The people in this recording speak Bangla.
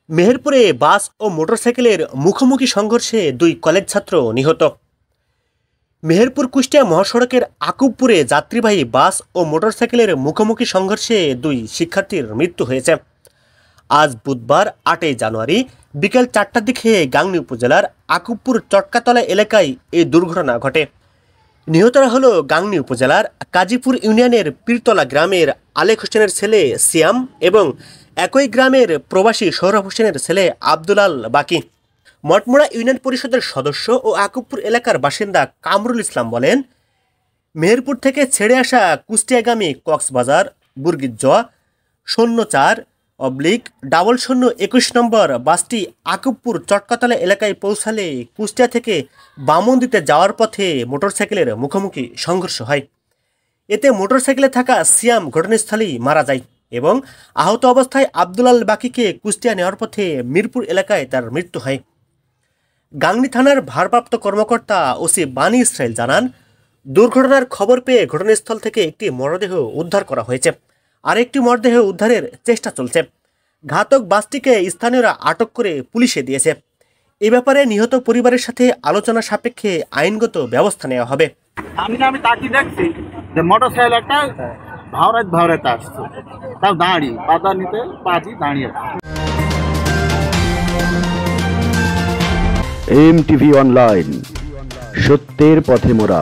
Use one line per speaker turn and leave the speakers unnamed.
মেহেরপুরে বাস ও মোটরসাইকেলের মুখোমুখি সংঘর্ষে দুই কলেজ ছাত্র নিহত। মেহেরপুর কুষ্টিয়া মহাসড়কের আকুবপুরে যাত্রীবাহী বাস ও মোটরসাইকেলের মুখোমুখি সংঘর্ষে দুই শিক্ষার্থীর মৃত্যু হয়েছে। আজ বুধবার 8 জানুয়ারি বিকেল 4টার দিকে গাংনী উপজেলার আকুবপুর চটকাতলা এলাকায় এই দুর্ঘটনা ঘটে। নিহতরা হল গাংনী উপজেলার কাজীপুর ইউনিয়নের পীরতলা গ্রামের আলেক হোসেনের ছেলে সিয়াম এবং একই গ্রামের প্রবাসী সৌরভ হোসেনের ছেলে আব্দুল আল বাকি। মঠমোড়া ইউনিয়ন পরিষদের সদস্য ও আকুবপুর এলাকার বাসিন্দা কামরুল ইসলাম বলেন, মেহেরপুর থেকে ছেড়ে আসা কুষ্টিয়াগামী কক্সবাজার বুর্গিজ 04/0021 নম্বর বাসটি আকুবপুর চটকাতলা এলাকায় পৌঁছালে কুষ্টিয়া থেকে বামন্দিতে যাওয়ার পথে মোটরসাইকেলের মুখোমুখি সংঘর্ষ হয়। এতে মোটরসাইকেলে থাকা সিয়াম ঘটনাস্থলেই মারা যায় এবং আহত অবস্থায় আব্দুল আল বাকিকে কুষ্টিয়া নেওয়ার পথে মিরপুর এলাকায় তার মৃত্যু হয়। গাংনী থানার ভারপ্রাপ্ত কর্মকর্তা ওসি বানী ইসরাইল জানান, দুর্ঘটনার খবর পেয়ে ঘটনাস্থল থেকে একটি মরদেহ উদ্ধার করা হয়েছে, আরেকটি মরদেহ উদ্ধারের চেষ্টা চলছে। ঘাতক বাসটিকে স্থানীয়রা আটক করে পুলিশে দিয়েছে। এ ব্যাপারে নিহত পরিবারের সাথে আলোচনা সাপেক্ষে আইনগত ব্যবস্থা নেওয়া হবে।
আমি তাকে দেখছি যে মোটরসাইকেল একটা ভাওরাত আসছে, তাও দাঁড়িয়ে পাতা নিতে পাঁচি দাঁড়িয়ে।
MTV অনলাইন, সত্যের পথে মোরা।